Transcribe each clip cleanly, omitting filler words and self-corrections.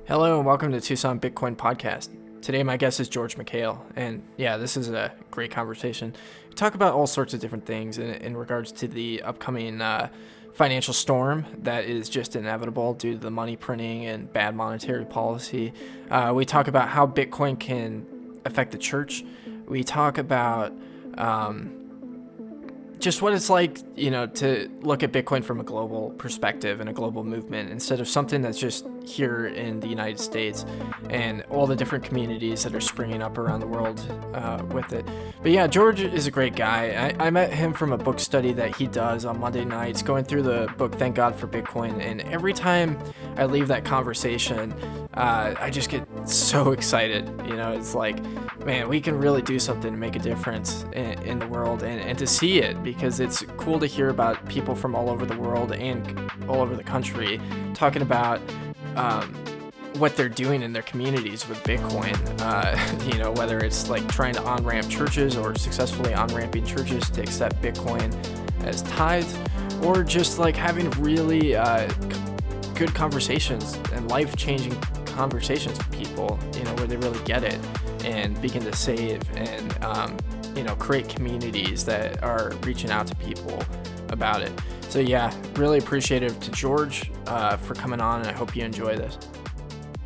Hello and welcome to Tucson Bitcoin Podcast. Today my guest is George McHale, and yeah, this is a great conversation. We talk about all sorts of different things in regards to the upcoming financial storm that is just inevitable due to the money printing and bad monetary policy. We talk about how Bitcoin can affect the church. We talk about just what it's like, to look at Bitcoin from a global perspective and a global movement instead of something that's just here in the United States and all the different communities that are springing up around the world with it. But yeah, George is a great guy. I met him from a book study that he does on Monday nights, going through the book Thank God for Bitcoin. And every time I leave that conversation, I just get so excited. It's like, man, we can really do something to make a difference in the world and to see it, because it's cool to hear about people from all over the world and all over the country talking about what they're doing in their communities with Bitcoin. Whether it's like trying to on-ramp churches or successfully on-ramping churches to accept Bitcoin as tithes, or just like having really good conversations and life-changing conversations with people, where they really get it and begin to save and, create communities that are reaching out to people about it. So yeah, really appreciative to George for coming on, and I hope you enjoy this.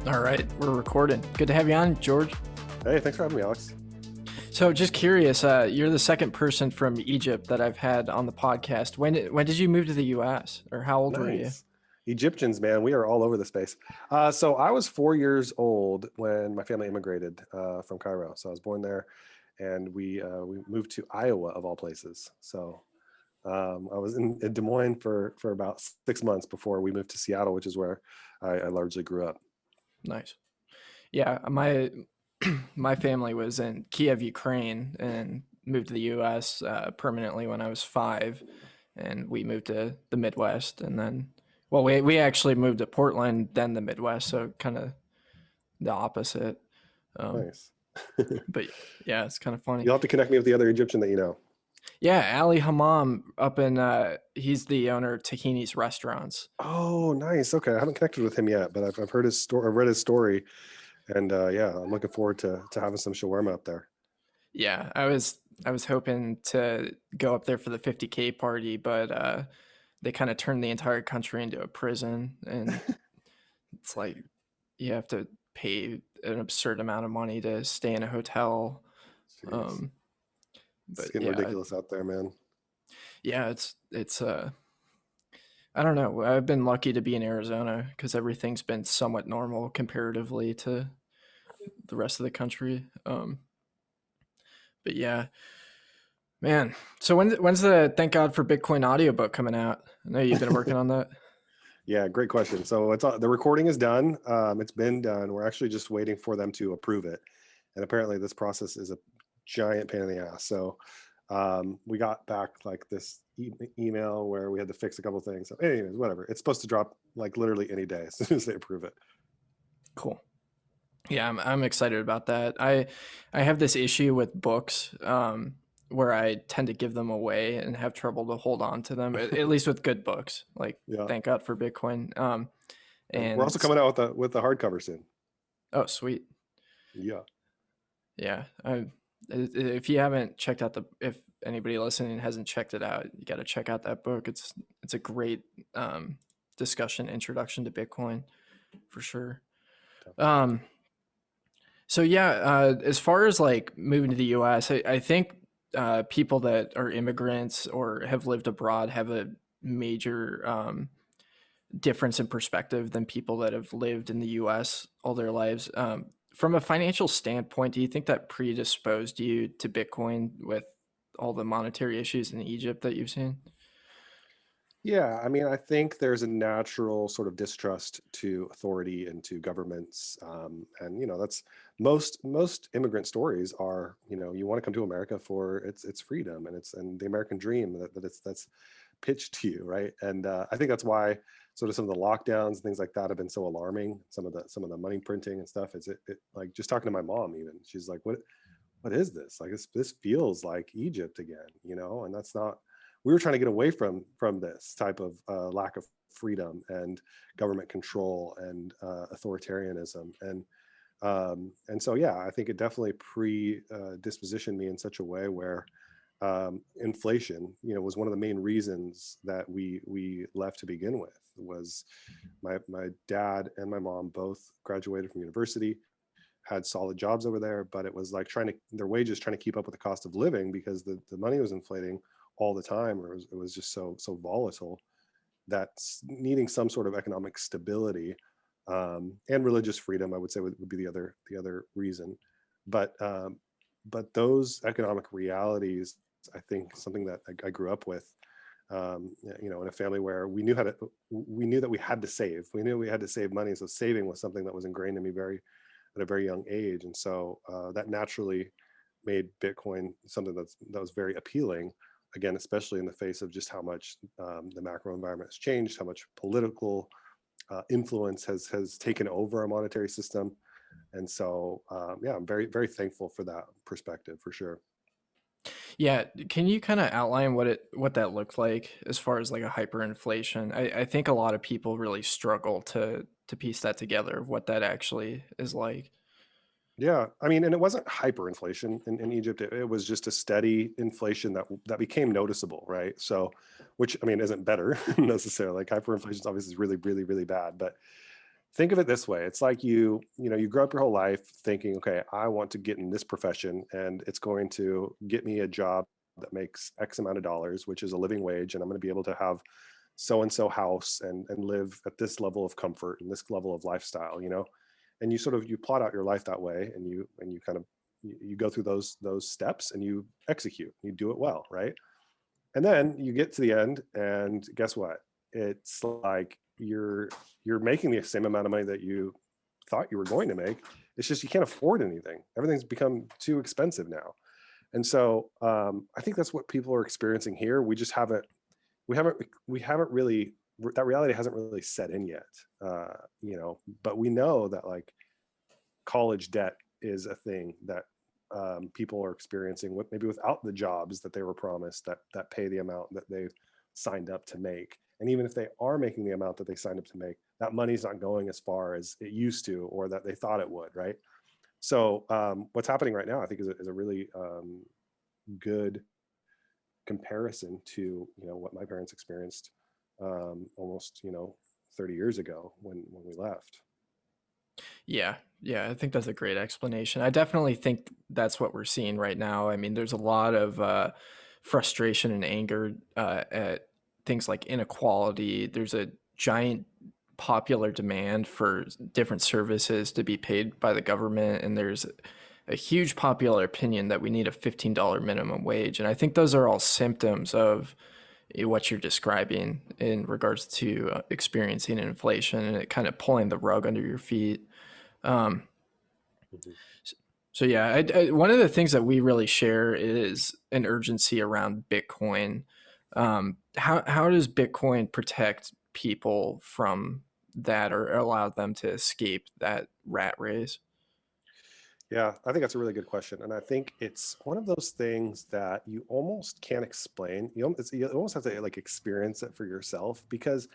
All right, we're recording. Good to have you on, George. Hey, thanks for having me, Alex. So just curious, you're the second person from Egypt that I've had on the podcast. When did you move to the U.S., or how old were you? Egyptians, man, we are all over the space. So I was 4 years old when my family immigrated from Cairo. So I was born there, and we moved to Iowa, of all places. So I was in Des Moines for about 6 months before we moved to Seattle, which is where I largely grew up. Nice. Yeah, my family was in Kiev, Ukraine, and moved to the U.S. Permanently when I was 5, and we moved to the Midwest, and then, well, we actually moved to Portland, then the Midwest, so kind of the opposite. Nice. But yeah, it's kind of funny. You'll have to connect me with the other Egyptian that you know. Yeah, Ali Hammam up in he's the owner of Tahini's Restaurants. Oh, nice. Okay, I haven't connected with him yet, but I've heard his story. I've read his story, and yeah, I'm looking forward to having some shawarma up there. Yeah, I was hoping to go up there for the 50K party, but they kind of turned the entire country into a prison, and it's like you have to pay an absurd amount of money to stay in a hotel. Jeez. Um, It's but getting ridiculous out there, man. yeah, it's I don't know. I've been lucky to be in Arizona because everything's been somewhat normal comparatively to the rest of the country. But yeah, man. So when's the Thank God for Bitcoin audiobook coming out? I know you've been working on that. Yeah, great question. So it's the recording is done. It's been done. We're actually just waiting for them to approve it, and apparently this process is a giant pain in the ass. So we got back like this email where we had to fix a couple of things. So anyways, whatever. It's supposed to drop like literally any day as soon as they approve it. Cool. Yeah, I'm excited about that. I have this issue with books where I tend to give them away and have trouble to hold on to them. At least with good books, like Yeah, Thank God for Bitcoin. and we're And also coming out with the hardcover soon. oh, sweet. Yeah, Yeah. If you haven't checked out if anybody listening hasn't checked it out, you got to check out that book. It's a great discussion introduction to Bitcoin for sure. definitely. Um, So yeah, as far as like moving to the U.S., I think people that are immigrants or have lived abroad have a major difference in perspective than people that have lived in the U.S. all their lives. From a financial standpoint, do you think that predisposed you to Bitcoin with all the monetary issues in Egypt that you've seen? Yeah, I mean, I think there's a natural sort of distrust to authority and to governments, and that's most immigrant stories are, you want to come to America for its freedom and the American dream that's pitched to you, right? And I think that's why sort of some of the lockdowns and things like that have been so alarming. Some of the money printing and stuff is it like just talking to my mom, even she's like, what is this? Like this feels like Egypt again, and that's not. We were trying to get away from this type of lack of freedom and government control and authoritarianism. And so, yeah, I think it definitely predispositioned me in such a way where inflation, was one of the main reasons that we left to begin with. Was my dad and my mom both graduated from university, had solid jobs over there, but it was like their wages trying to keep up with the cost of living because the money was inflating all the time, or it was just so volatile that needing some sort of economic stability and religious freedom, I would say, would be the other reason. But those economic realities, I think, something that I grew up with, in a family where we knew that we had to save. We knew we had to save money, so saving was something that was ingrained in me at a very young age, and so that naturally made Bitcoin something that was very appealing. Again, especially in the face of just how much the macro environment has changed, how much political influence has taken over our monetary system. And so, yeah, I'm very, very thankful for that perspective, for sure. Yeah, can you kind of outline what that looked like as far as like a hyperinflation? I think a lot of people really struggle to piece that together of what that actually is like. Yeah, I mean, and it wasn't hyperinflation in Egypt. It was just a steady inflation that became noticeable, right? So, which, I mean, isn't better necessarily. Like hyperinflation is obviously really, really, really bad. But think of it this way: it's like you grow up your whole life thinking, okay, I want to get in this profession, and it's going to get me a job that makes X amount of dollars, which is a living wage, and I'm going to be able to have so and so house and live at this level of comfort and this level of lifestyle, and you plot out your life that way, and you kind of you go through those steps, and you execute, you do it well, right? And then you get to the end, and guess what? It's like you're making the same amount of money that you thought you were going to make. It's just you can't afford anything. Everything's become too expensive now. And so I think that's what people are experiencing here. We haven't really, that reality hasn't really set in yet. But we know that, like, college debt is a thing that people are experiencing maybe without the jobs that they were promised, that pay the amount that they've signed up to make. And even if they are making the amount that they signed up to make, that money's not going as far as it used to, or that they thought it would, right? So what's happening right now, I think, is a really good comparison to what my parents experienced almost 30 years ago when we left. Yeah, yeah, I think that's a great explanation. I definitely think that's what we're seeing right now. I mean, there's a lot of frustration and anger at things like inequality. There's a giant popular demand for different services to be paid by the government, and there's a huge popular opinion that we need a $15 minimum wage. And I think those are all symptoms of what you're describing in regards to experiencing inflation and it kind of pulling the rug under your feet. Um, Mhm. so yeah, one of the things that we really share is an urgency around Bitcoin. How does Bitcoin protect people from that or allow them to escape that rat race? Yeah, I think that's a really good question, and I think it's one of those things that you almost can't explain. You almost have to, like, experience it for yourself, because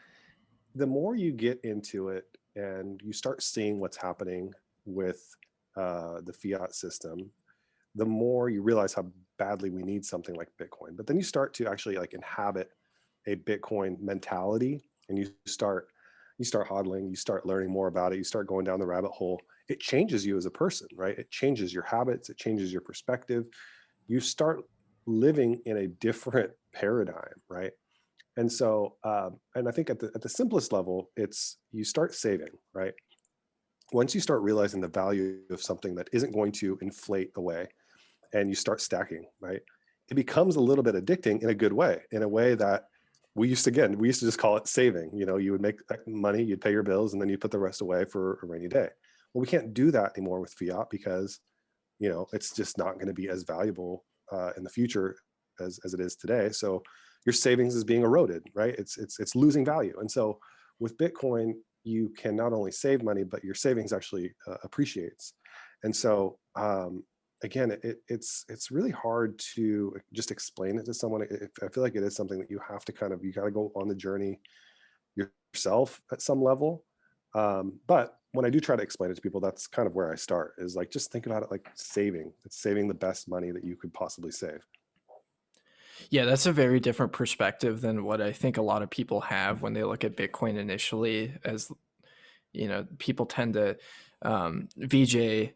the more you get into it and you start seeing what's happening with the fiat system, the more you realize how badly we need something like Bitcoin. But then you start to actually, like, inhabit a Bitcoin mentality, and you start hodling, you start learning more about it, you start going down the rabbit hole. It changes you as a person, right? It changes your habits, it changes your perspective. You start living in a different paradigm, right? And so, and I think at the simplest level, it's you start saving, right? Once you start realizing the value of something that isn't going to inflate away, and you start stacking, right? It becomes a little bit addicting in a good way, in a way that we used to just call it saving. You would make money, you'd pay your bills, and then you put the rest away for a rainy day. Well, we can't do that anymore with fiat, because it's just not going to be as valuable in the future as it is today. So your savings is being eroded, right? It's losing value. And so with Bitcoin, you can not only save money, but your savings actually appreciates. And so again, it's really hard to just explain it to someone. I feel like it is something that you have to you got to go on the journey yourself at some level. But when I do try to explain it to people, that's kind of where I start, is like, just think about it like saving. It's saving the best money that you could possibly save. Yeah, that's a very different perspective than what I think a lot of people have when they look at Bitcoin initially. As people tend to, VJ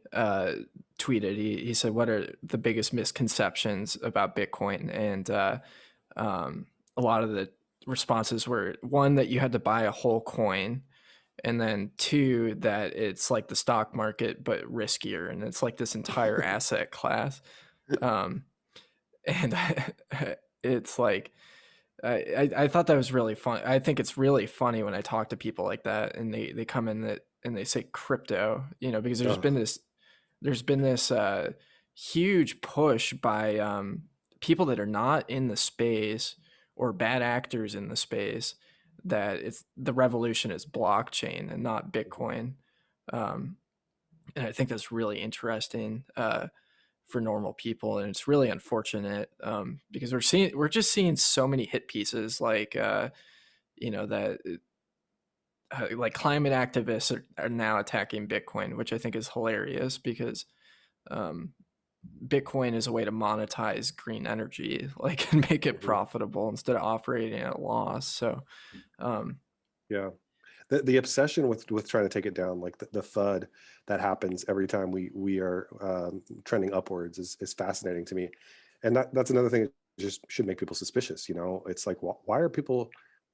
tweeted, he said, what are the biggest misconceptions about Bitcoin? And a lot of the responses were, one, that you had to buy a whole coin, and then two, that it's like the stock market but riskier, and it's like this entire asset class. um, and it's like, I thought that was really fun. I think it's really funny when I talk to people like that, and they come in that and they say crypto, because Oh, there's been this huge push by people that are not in the space, or bad actors in the space, that it's the revolution is blockchain and not Bitcoin. Um, and I think that's really interesting for normal people, and it's really unfortunate, because we're just seeing so many hit pieces, like that like climate activists are now attacking Bitcoin, which I think is hilarious, because um, Bitcoin is a way to monetize green energy, like, and make it mhm. profitable instead of operating at a loss. So, um, Yeah. The obsession with trying to take it down, like the FUD that happens every time we are trending upwards, is fascinating to me. And that's another thing that just should make people suspicious. It's like, why are people,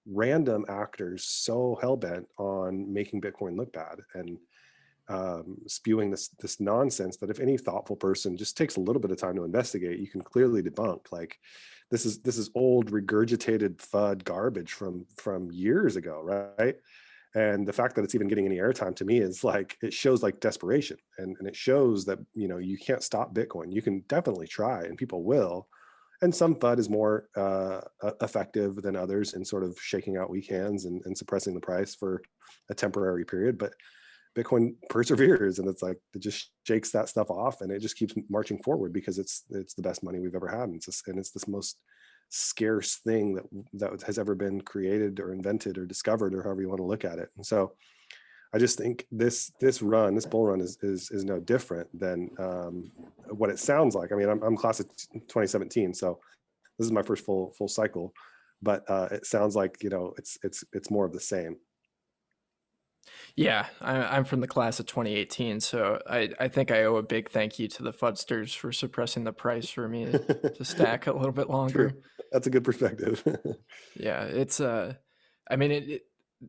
random actors, so hell-bent on making Bitcoin look bad, and spewing this nonsense that if any thoughtful person just takes a little bit of time to investigate, you can clearly debunk. Like, this is old regurgitated FUD garbage from years ago, right? And the fact that it's even getting any airtime, to me, is like, it shows like desperation, and it shows that you can't stop Bitcoin. You can definitely try, and people will. And some FUD is more effective than others in sort of shaking out weak hands, and suppressing the price for a temporary period. But Bitcoin perseveres, and it's like, it just shakes that stuff off, and it just keeps marching forward, because it's the best money we've ever had, and it's this most scarce thing that has ever been created or invented or discovered, or however you want to look at it. And so I just think this bull run is no different than what it sounds like. I mean, I'm class of 2017, so this is my first full cycle, but it sounds like it's more of the same. yeah, I'm from the class of 2018, so I think I owe a big thank you to the Fudsters for suppressing the price for me to stack a little bit True. longer. That's a good perspective. Yeah, it's I mean,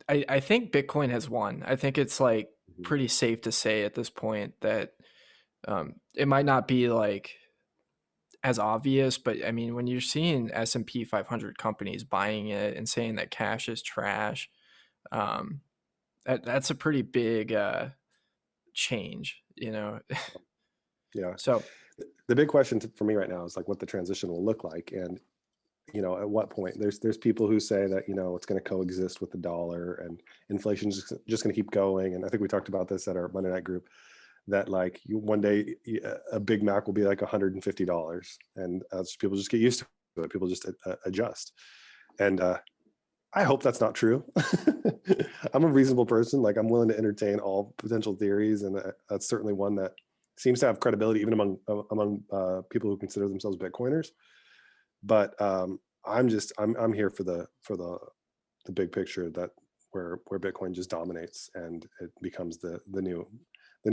I think Bitcoin has won. I think it's like Mhm. pretty safe to say at this point that it might not be like as obvious, but I mean, when you're seeing S&P 500 companies buying it and saying that cash is trash, um, that's a pretty big change, Yeah. So The big question for me right now is like, what the transition will look like, and at what point. There's people who say that it's going to coexist with the dollar, and inflation's just going to keep going. And I think we talked about this at our Monday night group, that like, one day a Big Mac will be like $150, and people just get used to it. People just adjust. And I hope that's not true. I'm a reasonable person. Like, I'm willing to entertain all potential theories, and that's certainly one that seems to have credibility even among people who consider themselves Bitcoiners. But I'm here for the big picture, that where Bitcoin just dominates, and it becomes the new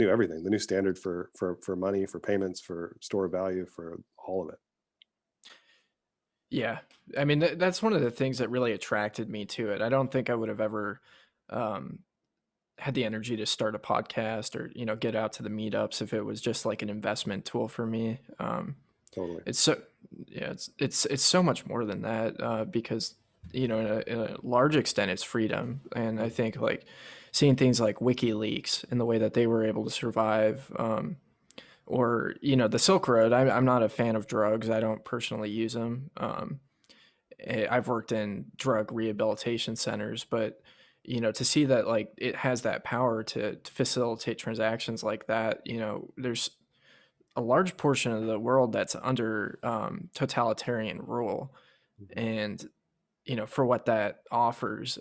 everything, the new standard for money, for payments, for store of value, for all of it. yeah, I mean, that's one of the things that really attracted me to it. I don't think I would have ever um, had the energy to start a podcast, or get out to the meetups, if it was just like an investment tool for me. Totally. It's so Yeah, it's so much more than that, because in a large extent it's freedom. And I think, like, seeing things like WikiLeaks and the way that they were able to survive, or the Silk Road. I'm not a fan of drugs. I don't personally use them. I've worked in drug rehabilitation centers, but to see that, like, it has that power to facilitate transactions like that. There's a large portion of the world that's under totalitarian rule, Mhm. and for what that offers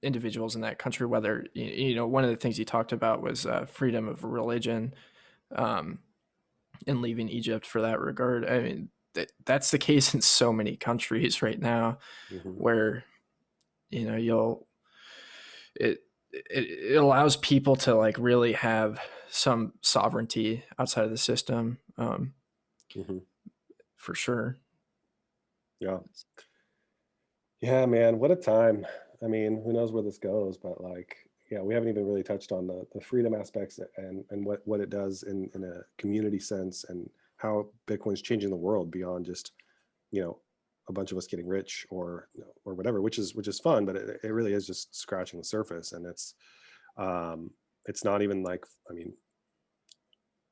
individuals in that country. Whether one of the things you talked about was freedom of religion, um, and leaving Egypt for that regard. I mean, that's the case in so many countries right now, Hmm. where you'll it allows people to like really have some sovereignty outside of the system, Hmm. for sure. Yeah. Yeah, man, what a time. I mean, who knows where this goes, but like, yeah, we haven't even really touched on the freedom aspects and what it does in a community sense and how Bitcoin's changing the world beyond just, you know, a bunch of us getting rich or or whatever, which is fun, but it really is just scratching the surface. And um it's not even like, I mean,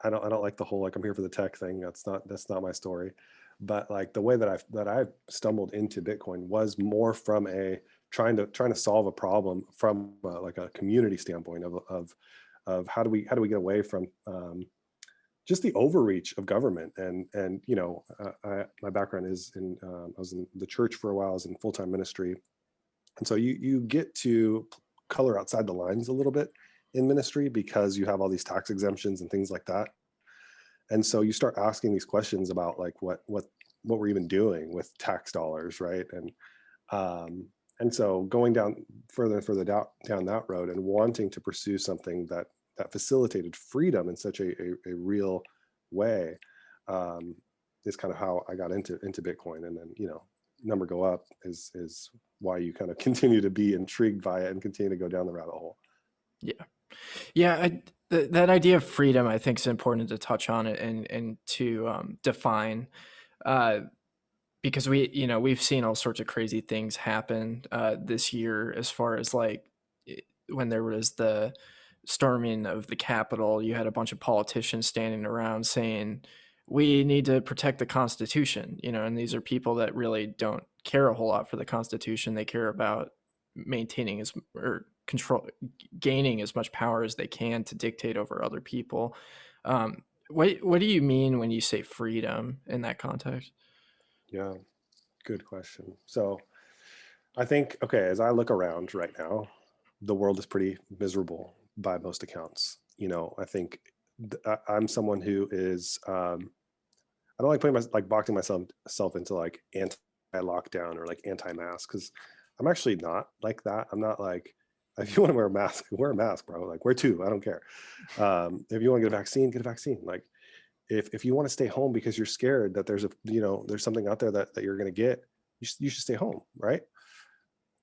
I don't like the whole like I'm here for the tech thing. That's not my story. But like the way that I've stumbled into Bitcoin was more from a trying to solve a problem from like a community standpoint of how do we get away from just the overreach of government and my background is in I was in the church for a while. I was in full-time ministry, and so you get to color outside the lines a little bit in ministry because you have all these tax exemptions and things like that. And so you start asking these questions about like what we're even doing with tax dollars, right? Um, and so going down further and further down that road and wanting to pursue something that facilitated freedom in such a real way, um, is kind of how I got into Bitcoin. And then number go up is why you kind of continue to be intrigued by it and continue to go down the rabbit hole. Yeah. Yeah, that idea of freedom, I think, is important to touch on it and to define, uh, because we've seen all sorts of crazy things happen this year, as far as like when there was the storming of the Capitol. You had a bunch of politicians standing around saying we need to protect the Constitution, and these are people that really don't care a whole lot for the Constitution. They care about maintaining as or control gaining as much power as they can to dictate over other people. What do you mean when you say freedom in that context? Yeah, good question. So I think, okay, as I look around right now, the world is pretty miserable by most accounts. I think I'm someone who is, I don't like putting like boxing myself into like anti-lockdown or like anti-mask, because I'm actually not like that. I'm not like, if you want to wear a mask, bro. Like wear two. I don't care. If you want to get a vaccine, get a vaccine. Like if you want to stay home because you're scared that there's something out there that you're going to get, you should stay home, right?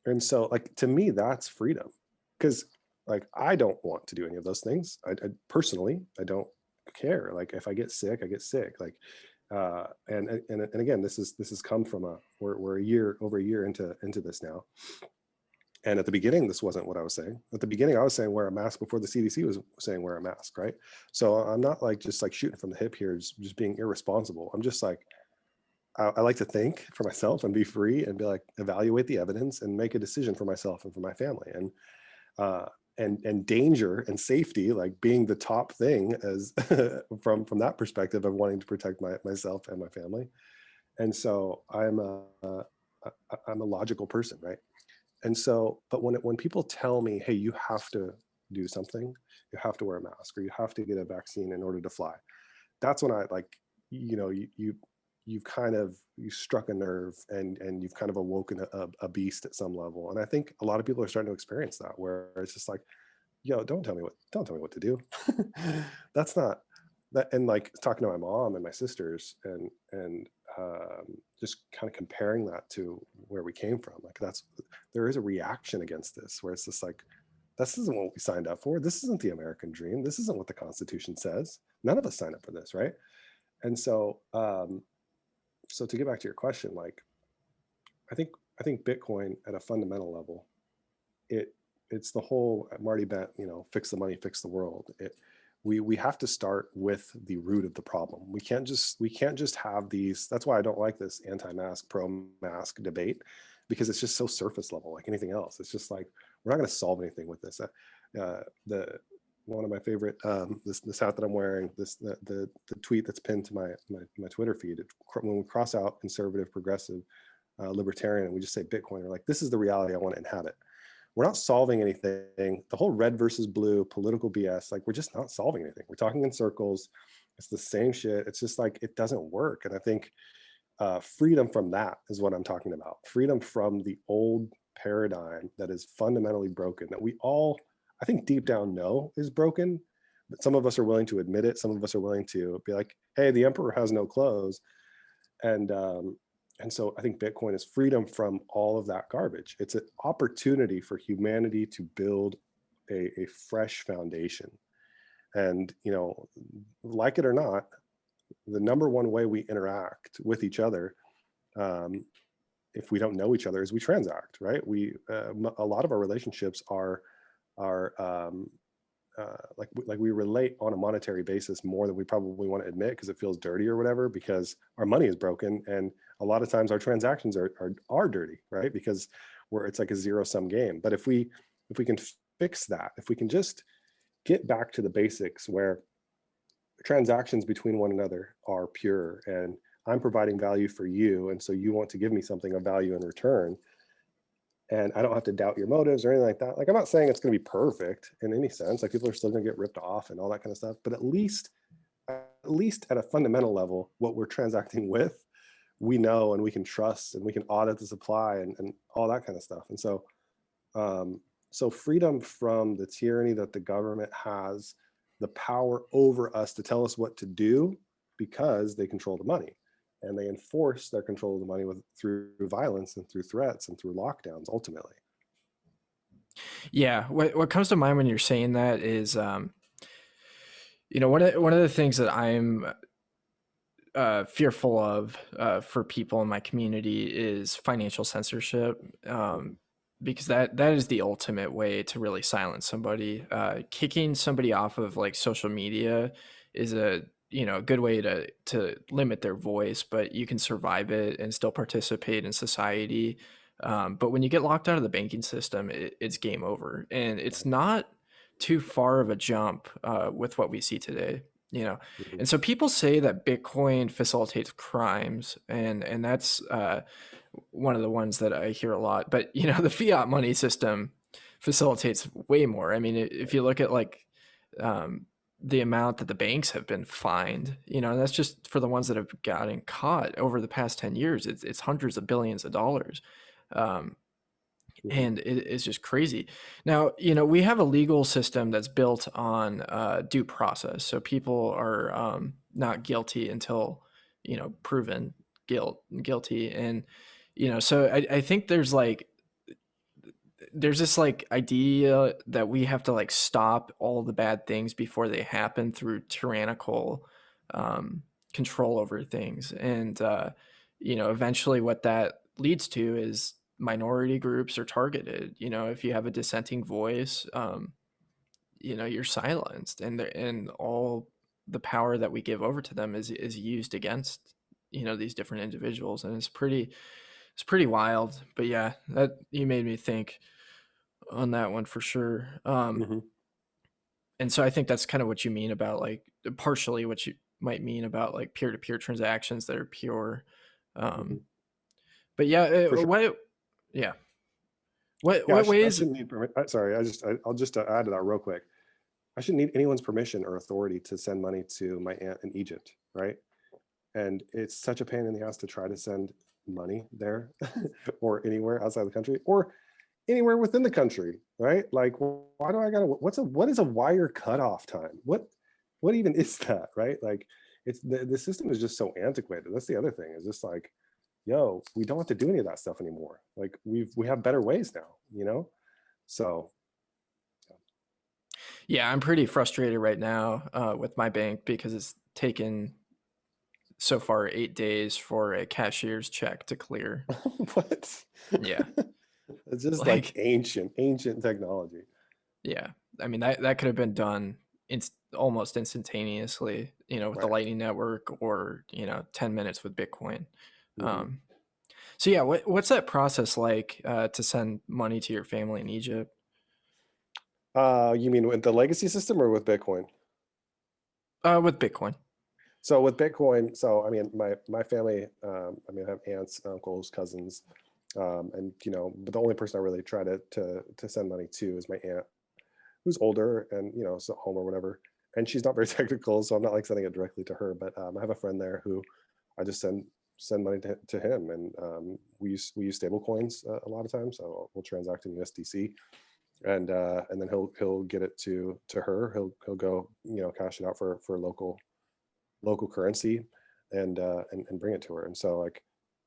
And so, like, to me, that's freedom, because like I don't want to do any of those things. I personally, I don't care. Like if I get sick, I get sick. Like, and again, this has come from we're over a year into this now. And at the beginning, this wasn't what I was saying. At the beginning, I was saying wear a mask before the CDC was saying wear a mask, right? So I'm not like just like shooting from the hip here, just being irresponsible. I'm just like, I like to think for myself and be free and be like, evaluate the evidence and make a decision for myself and for my family. Uh, and danger and safety, like being the top thing as from that perspective of wanting to protect myself and my family. And so I'm a logical person, right? And so, but when people tell me, hey, you have to do something, you have to wear a mask or you have to get a vaccine in order to fly, that's when I like, you've kind of you struck a nerve and you've kind of awoken a beast at some level. And I think a lot of people are starting to experience that, where it's just like, yo, don't tell me what to do. That's not that. And like talking to my mom and my sisters and just kind of comparing that to where we came from, like there is a reaction against this, where it's just like, this isn't what we signed up for. This isn't the American dream. This isn't what the Constitution says. None of us signed up for this, right? And so to get back to your question, like I think Bitcoin at a fundamental level, it it's the whole Marty Bent, fix the money, fix the world. We have to start with the root of the problem. We can't just have these. That's why I don't like this anti-mask, pro-mask debate, because it's just so surface level, like anything else. It's just like, we're not going to solve anything with this. The One of my favorite, this hat that I'm wearing, the tweet that's pinned to my Twitter feed. When we cross out conservative, progressive, libertarian and we just say Bitcoin, we're like, this is the reality I want to inhabit. We're not solving anything. The whole red versus blue political BS, like we're just not solving anything. We're talking in circles. It's the same shit. It's just like it doesn't work. And I think freedom from that is what I'm talking about. Freedom from the old paradigm that is fundamentally broken, that we all, I think deep down know is broken, but some of us are willing to admit it. Some of us are willing to be like, hey, the emperor has no clothes. And so I think Bitcoin is freedom from all of that garbage. It's an opportunity for humanity to build a fresh foundation. And, you know, like it or not, the number one way we interact with each other, if we don't know each other, is we transact, right? A lot of our relationships are like we relate on a monetary basis more than we probably want to admit because it feels dirty or whatever, because our money is broken. And a lot of times our transactions are dirty, right? Because it's like a zero-sum game. But if we can fix that, if we can just get back to the basics where transactions between one another are pure and I'm providing value for you, and so you want to give me something of value in return, and I don't have to doubt your motives or anything like that. Like, I'm not saying it's going to be perfect in any sense. Like, people are still going to get ripped off and all that kind of stuff. But at least at a fundamental level, what we're transacting with, we know and we can trust and we can audit the supply and all that kind of stuff. And so, so freedom from the tyranny that the government has the power over us to tell us what to do because they control the money. And they enforce their control of the money through violence and through threats and through lockdowns, ultimately. Yeah, what comes to mind when you're saying that is, you know, one of the things that I'm fearful of for people in my community is financial censorship, because that is the ultimate way to really silence somebody. Kicking somebody off of like social media is a good way to limit their voice, but you can survive it and still participate in society. But when you get locked out of the banking system, it's game over, and it's not too far of a jump with what we see today. Mhm. And so people say that Bitcoin facilitates crimes, and that's one of the ones that I hear a lot. But the fiat money system facilitates way more. I mean, if you look at like the amount that the banks have been fined, and that's just for the ones that have gotten caught over the past 10 years. It's hundreds of billions of dollars. Um, Mhm. and it's just crazy. Now, we have a legal system that's built on due process. So people are not guilty until, proven guilty. And, so I think there's this like idea that we have to like stop all the bad things before they happen through tyrannical control over things. And, eventually what that leads to is minority groups are targeted. If you have a dissenting voice, you're silenced, and all the power that we give over to them is used against, these different individuals. And it's pretty wild. But yeah, that you made me think on that one for sure. Mhm. And so I think that's kind of what you mean about like partially what you might mean about like peer-to-peer transactions that are pure. Mhm. Um, but yeah, For sure. yeah, what Yeah, what I ways? shouldn't need permission. Sorry, I'll just add to that real quick. I shouldn't need anyone's permission or authority to send money to my aunt in Egypt, right? And it's such a pain in the ass to try to send money there or anywhere outside the country or anywhere within the country, right? Like, why do I gotta? What is a wire cutoff time? What even is that, right? Like, it's the system is just so antiquated. That's the other thing. Is just like, yo, we don't have to do any of that stuff anymore. Like, we have better ways now, you know. So Yeah, I'm pretty frustrated right now with my bank because it's taken so far 8 days for a cashier's check to clear. what? Yeah, It's just like like ancient technology. yeah, I mean that could have been done almost instantaneously, with the Right. Lightning Network, or 10 minutes with Bitcoin. Hmm. Um, so yeah, what's that process like to send money to your family in Egypt? You mean with the legacy system or with Bitcoin? With Bitcoin. So with Bitcoin, so I mean, my family, I mean, I have aunts, uncles, cousins, and but the only person I really try to send money to is my aunt, who's older and is at home or whatever. And she's not very technical, so I'm not like sending it directly to her. But I have a friend there who I just send money to him, and we use stable coins a lot of times. So we'll transact in USDC, and then he'll get it to her. He'll go cash it out for local currency, and bring it to her. And so like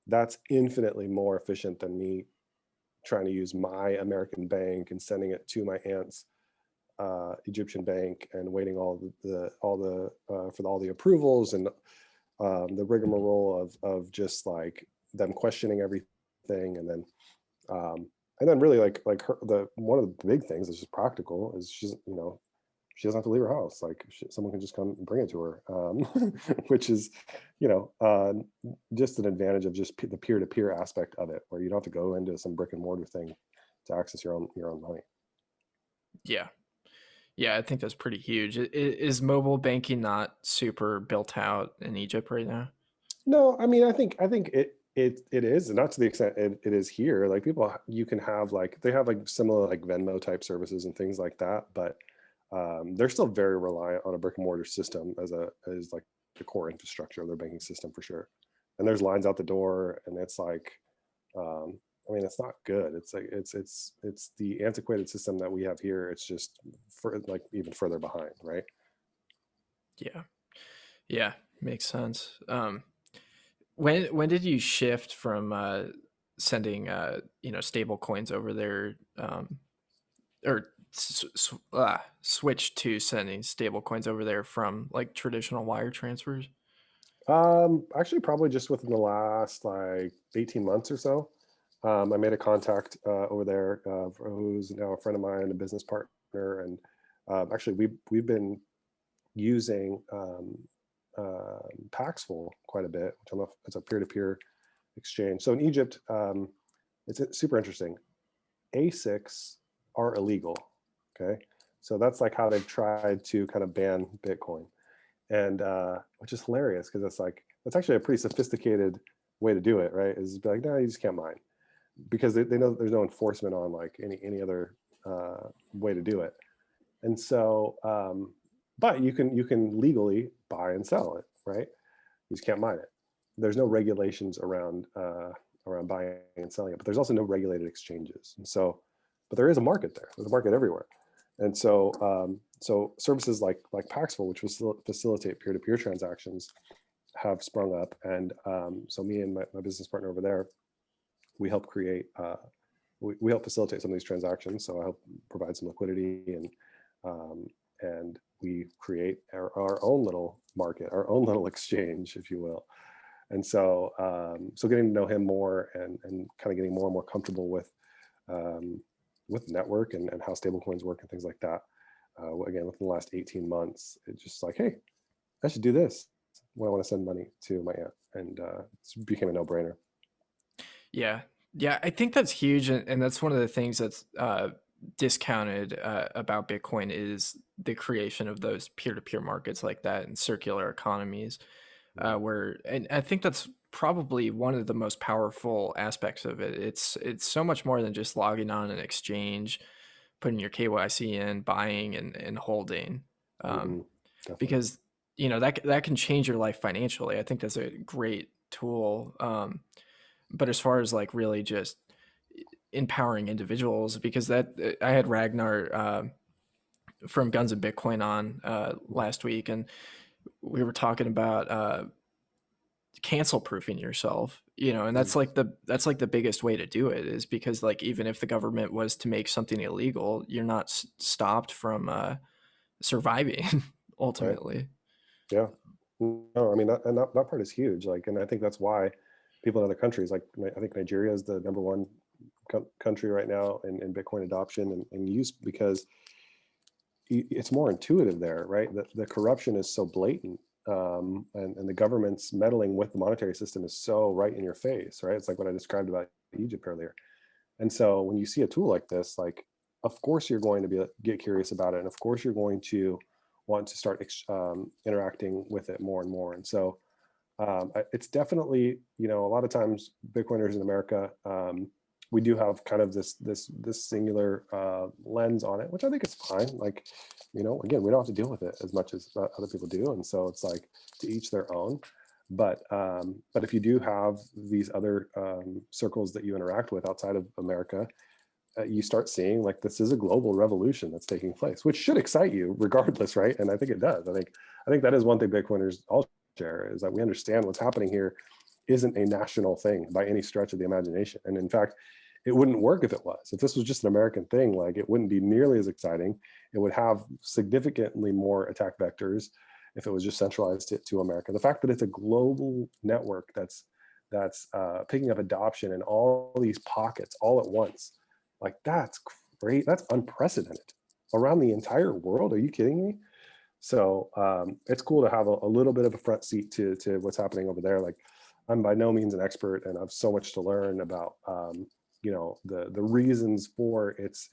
that's infinitely more efficient than me trying to use my American bank and sending it to my aunt's Egyptian bank and waiting for all the approvals and the rigmarole of just like them questioning everything. And then really like the one of the big things that's just practical is she doesn't have to leave her house. Like someone can just come and bring it to her, which is, just an advantage of just the peer-to-peer aspect of it, where you don't have to go into some brick and mortar thing to access your own money. Yeah. Yeah, I think that's pretty huge. Is mobile banking not super built out in Egypt right now? No, I mean, I think it is, and not to the extent it is here. Like people, you can have like they have like similar like Venmo type services and things like that, but they're still very reliant on a brick and mortar system as like the core infrastructure of their banking system for sure. And there's lines out the door, and it's like, I mean, it's not good. It's like it's the antiquated system that we have here. It's just for like even further behind, right? Yeah. Yeah, makes sense. When did you shift from sending stable coins over there, or switch to sending stable coins over there from like traditional wire transfers? Actually, probably just within the last like 18 months or so. I made a contact over there who's now a friend of mine, a business partner, and actually we've been using Paxful quite a bit, which I don't know if it's a peer-to-peer exchange. So in Egypt, it's super interesting. ASICs are illegal. Okay, so that's like how they've tried to kind of ban Bitcoin, and which is hilarious because it's like that's actually a pretty sophisticated way to do it, right? Is be like, no, you just can't mine because they know there's no enforcement on like any other way to do it. And so, but you can legally buy and sell it, right? You just can't mine it. There's no regulations around buying and selling it, but there's also no regulated exchanges. And so, but there is a market there. There's a market everywhere. And so, so services like Paxful, which facilitate peer-to-peer transactions, have sprung up. And so me and my business partner over there, we help create, we help facilitate some of these transactions. So I help provide some liquidity, and we create our own little market, our own little exchange, if you will. And so, so getting to know him more and kind of getting more and more comfortable with network and how stablecoins work and things like that. Again, within the last 18 months, it's just like, hey, I should do this when I want to send money to my aunt, and it became a no-brainer. Yeah. Yeah, I think that's huge, and that's one of the things that's discounted about Bitcoin is the creation of those peer-to-peer markets like that and circular economies, where and I think that's probably one of the most powerful aspects of it. It's so much more than just logging on an exchange, putting your KYC in, buying and holding, um, Hmm. Definitely. because that can change your life financially. I think that's a great tool. But as far as like really just empowering individuals, because that I had Ragnar from Guns and Bitcoin on last week, and we were talking about cancel proofing yourself, and Mm. that's like the biggest way to do it, is because like even if the government was to make something illegal, you're not stopped from surviving Right. ultimately. Yeah. No, I mean that part is huge. Like, and I think that's why people in other countries, like I think Nigeria is the number one country right now in Bitcoin adoption and use, because it's more intuitive there, right? The corruption is so blatant, and the government's meddling with the monetary system is so right in your face, right? It's like what I described about Egypt earlier. And so when you see a tool like this, like, of course you're going to get curious about it, and of course you're going to want to start interacting with it more and more. And so it's definitely, you know, a lot of times Bitcoiners in America, we do have kind of this singular lens on it, which I think is fine. Like, you know, again, we don't have to deal with it as much as other people do, and so it's like to each their own. But if you do have these other circles that you interact with outside of America, you start seeing like this is a global revolution that's taking place, which should excite you regardless, right? And I think it does. I think that is one thing Bitcoiners all share, is that we understand what's happening here isn't a national thing by any stretch of the imagination. And in fact, it wouldn't work if it was. If this was just an American thing, like it wouldn't be nearly as exciting. It would have significantly more attack vectors if it was just centralized to America. The fact that it's a global network that's picking up adoption in all these pockets all at once, like that's great. That's unprecedented around the entire world. Are you kidding me? So it's cool to have a little bit of a front seat to what's happening over there. Like I'm by no means an expert, and I have so much to learn about you know, the reasons for its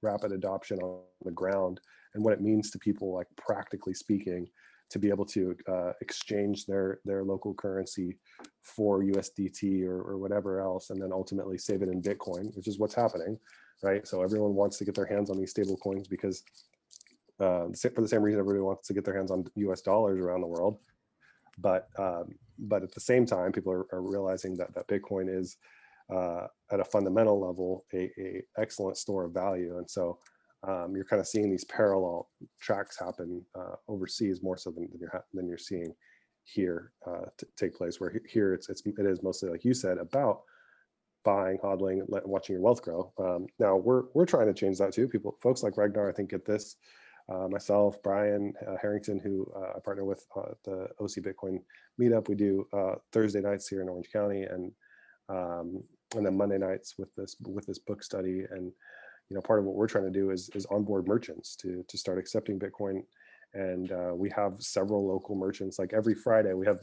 rapid adoption on the ground and what it means to people, like practically speaking, to be able to exchange their local currency for USDT or whatever else, and then ultimately save it in Bitcoin, which is what's happening, right? So everyone wants to get their hands on these stable coins because for the same reason everybody wants to get their hands on US dollars around the world. But at the same time, people are realizing that Bitcoin is at a fundamental level a excellent store of value. And so you're kind of seeing these parallel tracks happen overseas more so than you're seeing here take place, where here it is mostly, like you said, about buying, hodling, watching your wealth grow. Now we're trying to change that too. Folks like Ragnar, I think, get this. Myself, Brian Harrington, who I partner with the OC Bitcoin meetup. We do Thursday nights here in Orange County, and then Monday nights with this book study. And you know, part of what we're trying to do is onboard merchants to start accepting Bitcoin. And we have several local merchants. Like every Friday, we have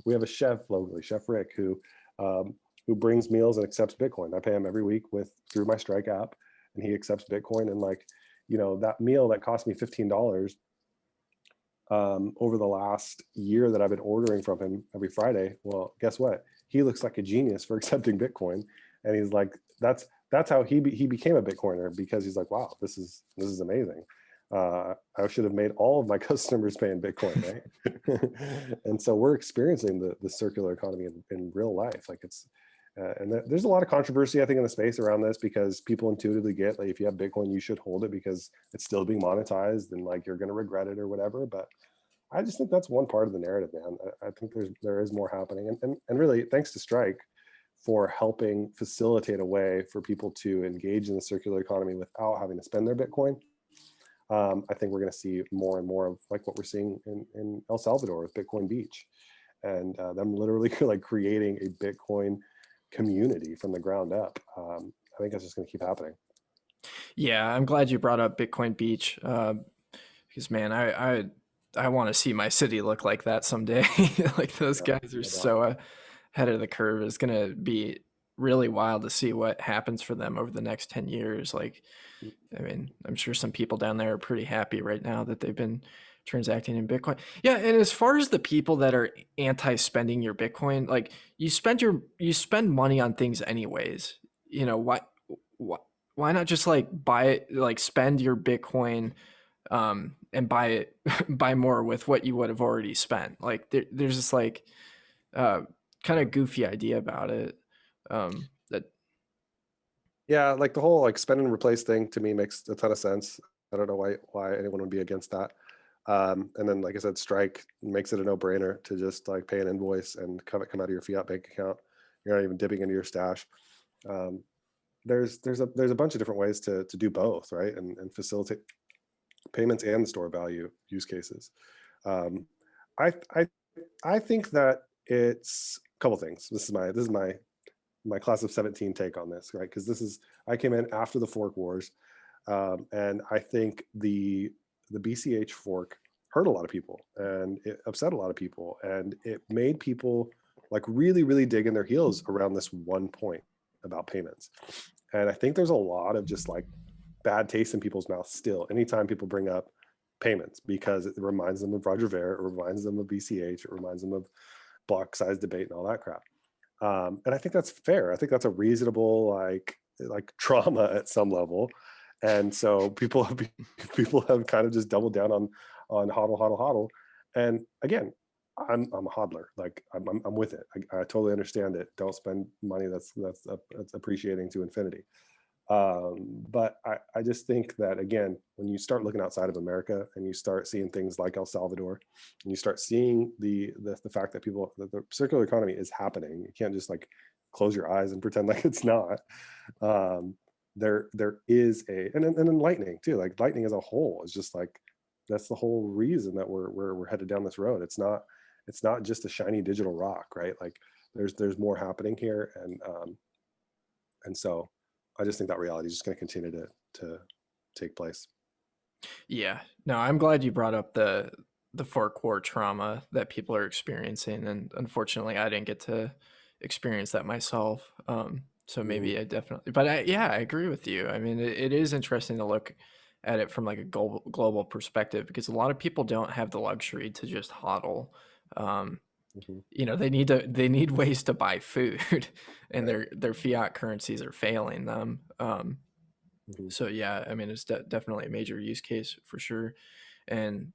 we have a chef locally, Chef Rick, who brings meals and accepts Bitcoin. I pay him every week through my Strike app, and he accepts Bitcoin. And like, you know, that meal that cost me $15 over the last year that I've been ordering from him every Friday. Well, guess what? He looks like a genius for accepting Bitcoin, and he's like, that's how he became a Bitcoiner, because he's like, wow, this is amazing. I should have made all of my customers pay in Bitcoin, right? And so we're experiencing the circular economy in real life. Like it's and there's a lot of controversy, I think, in the space around this, because people intuitively get like, if you have Bitcoin, you should hold it because it's still being monetized, and like you're going to regret it or whatever. But I just think that's one part of the narrative, man. I think there is more happening, and really thanks to Strike for helping facilitate a way for people to engage in the circular economy without having to spend their Bitcoin. I think we're going to see more and more of like what we're seeing in El Salvador with Bitcoin Beach, and them literally like creating a Bitcoin community from the ground up. I think that's just going to keep happening. Yeah, I'm glad you brought up Bitcoin Beach, because man, I want to see my city look like that someday. Like those guys are so ahead of the curve. It's going to be really wild to see what happens for them over the next 10 years. Like, I mean, I'm sure some people down there are pretty happy right now that they've been transacting in Bitcoin. Yeah, and as far as the people that are anti-spending your Bitcoin, like you spend money on things anyways. You know, why not just like buy it, like spend your Bitcoin and buy it buy more with what you would have already spent. Like there's this like kind of goofy idea about it. That Yeah, like the whole like spend and replace thing to me makes a ton of sense. I don't know why anyone would be against that. And then, like I said, Strike makes it a no-brainer to just like pay an invoice and come out of your fiat bank account. You're not even dipping into your stash. There's a bunch of different ways to do both, right? And facilitate payments and the store value use cases. I think that it's a couple things. This is my class of 17 take on this, right? Because I came in after the fork wars, and I think the BCH fork hurt a lot of people, and it upset a lot of people, and it made people like really, really dig in their heels around this one point about payments. And I think there's a lot of just like bad taste in people's mouths still anytime people bring up payments because it reminds them of Roger Ver, it reminds them of BCH, it reminds them of block size debate and all that crap. And I think that's fair. I think that's a reasonable like trauma at some level. And so people have kind of just doubled down on hodl, hodl, hodl. And again, I'm a hodler. Like I'm with it. I totally understand it. Don't spend money that's appreciating to infinity. But I just think that again, when you start looking outside of America and you start seeing things like El Salvador, and you start seeing the fact that the circular economy is happening, you can't just like close your eyes and pretend like it's not. There is and then lightning too. Like lightning as a whole is just like that's the whole reason that we're headed down this road. It's not just a shiny digital rock, right? Like there's more happening here, and so I just think that reality is just going to continue to take place. Yeah. No, I'm glad you brought up the fork war trauma that people are experiencing, and unfortunately, I didn't get to experience that myself. So Mhm. maybe I definitely, but yeah, I agree with you. I mean, it is interesting to look at it from like a global perspective because a lot of people don't have the luxury to just hodl. Um, Mhm. they need ways to buy food, and Right. their fiat currencies are failing them. Mhm. So yeah, I mean, it's definitely a major use case for sure. And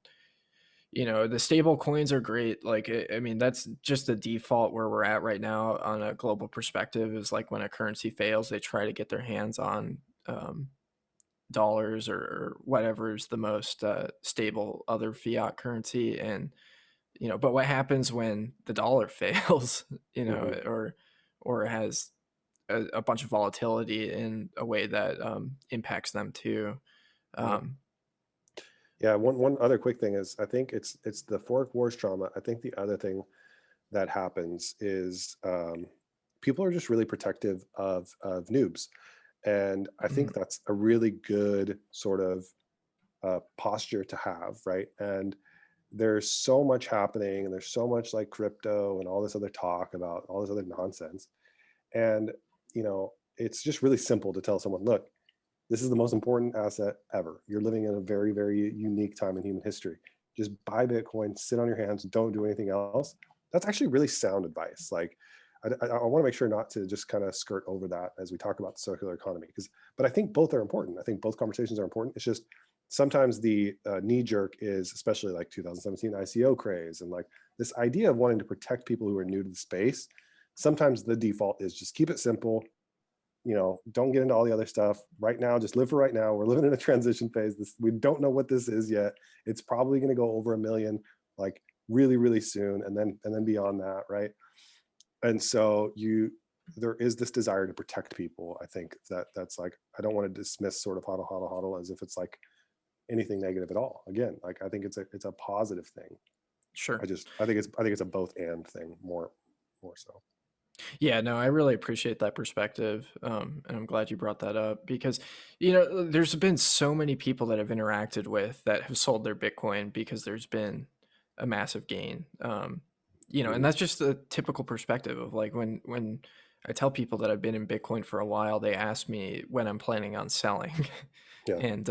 the stable coins are great. Like, I mean, that's just the default where we're at right now on a global perspective. Is like when a currency fails, they try to get their hands on um, dollars or whatever is the most stable other fiat currency. And but what happens when the dollar fails? Mhm. Or has a bunch of volatility in a way that impacts them too. Yep. Um, Yeah. One other quick thing is I think it's the fork wars trauma. I think the other thing that happens is people are just really protective of noobs, and I mm, think that's a really good sort of posture to have, right? And there's so much happening, and there's so much like crypto and all this other talk about all this other nonsense, and it's just really simple to tell someone, look, this is the most important asset ever. You're living in a very, very unique time in human history. Just buy Bitcoin, sit on your hands, don't do anything else. That's actually really sound advice. Like, I want to make sure not to just kind of skirt over that as we talk about the circular economy, but I think both are important. I think both conversations are important. It's just sometimes the knee jerk is, especially like 2017 ICO craze and like this idea of wanting to protect people who are new to the space. Sometimes the default is just keep it simple, don't get into all the other stuff right now. Just live for right now. We're living in a transition phase. We don't know what this is yet. It's probably going to go over a million, like really, really soon, and then beyond that, right? And so there is this desire to protect people. I think that's like I don't want to dismiss sort of hodl, hodl, hodl as if it's like anything negative at all. Again, like I think it's a positive thing. sure. I think it's a both and thing more so. Yeah, no, I really appreciate that perspective, and I'm glad you brought that up because, there's been so many people that I've interacted with that have sold their Bitcoin because there's been a massive gain. And Mhm. that's just the typical perspective of like when I tell people that I've been in Bitcoin for a while, they ask me when I'm planning on selling, Yeah. and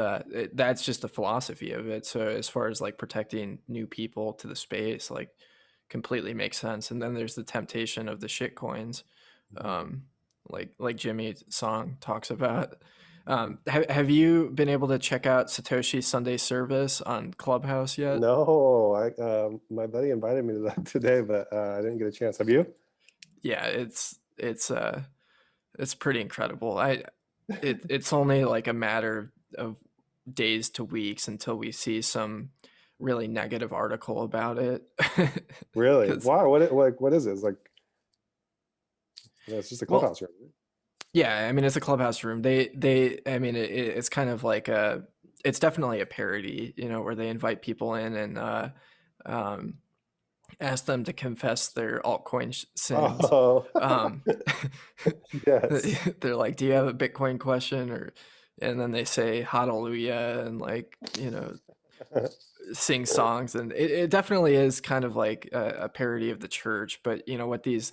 that's just the philosophy of it. So as far as like protecting new people to the space, like completely makes sense. And then there's the temptation of the shit coins, Mhm. um, like Jimmy's song talks about. Mhm. Have you been able to check out Satoshi's Sunday service on Clubhouse yet? No, my buddy invited me to that today, but I didn't get a chance. Have you? Yeah, it's pretty incredible. It's only like a matter of days to weeks until we see some really negative article about it. Really? Because Why? What is it? It's like it's just a well, clubhouse room. yeah, I mean it's a Clubhouse room. I mean it's kind of like it's definitely a parody, where they invite people in and um, ask them to confess their altcoin sins. Oh, Um, yes. they're like, "Do you have a Bitcoin question?" Or and then they say hallelujah and like sing songs, and it definitely is kind of like a parody of the church. But what these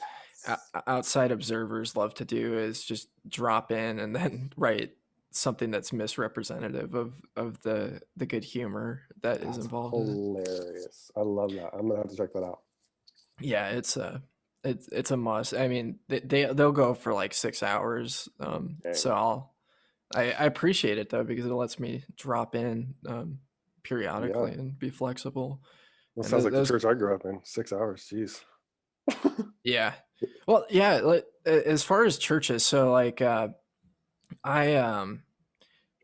outside observers love to do is just drop in and then write something that's misrepresentative of the good humor that is That's involved in it. hilarious. I love that. I'm gonna have to check that out. Yeah, it's a must. I mean, they'll go for like 6 hours. Dang. So I appreciate it though because it lets me drop in Yeah. periodically and be flexible. That And sounds like the those church I grew up in. 6 hours. Jeez. yeah. Well, yeah, as far as churches, so like I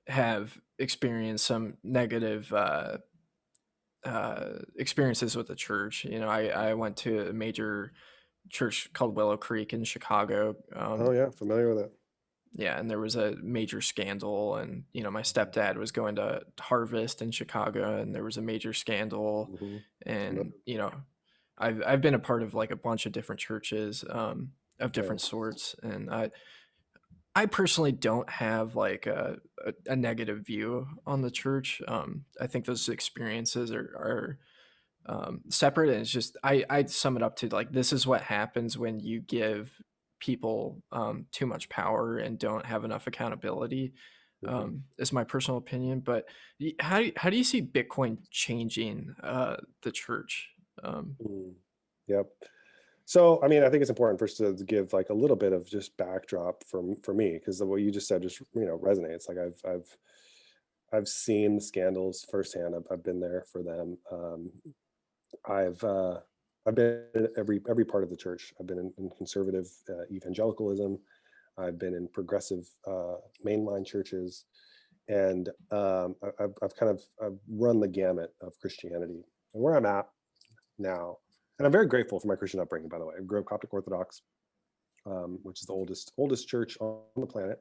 have experienced some negative experiences with the church. You know, I went to a major church called Willow Creek in Chicago. Oh yeah, familiar with it. Yeah, and there was a major scandal, and you know, my stepdad was going to Harvest in Chicago, and there was a major scandal, Mm-hmm. and you know, I've been a part of like a bunch of different churches of Yeah. different sorts, and I personally don't have like a negative view on the church. I think those experiences are separate, and it's just I sum it up to like this is what happens when you give people too much power and don't have enough accountability. Mm-hmm. Is my personal opinion, but how do you see Bitcoin changing the church? Um, Mm. Yep. So, I mean, I think it's important first to give like a little bit of just backdrop for me, because what you just said just resonates. Like I've seen the scandals firsthand. I've been there for them. I've uh, I've been in every part of the church. I've been in conservative evangelicalism. I've been in progressive mainline churches, and I've kind of I've run the gamut of Christianity. And where I'm at now, and I'm very grateful for my Christian upbringing. By the way, I grew up Coptic Orthodox, which is the oldest church on the planet.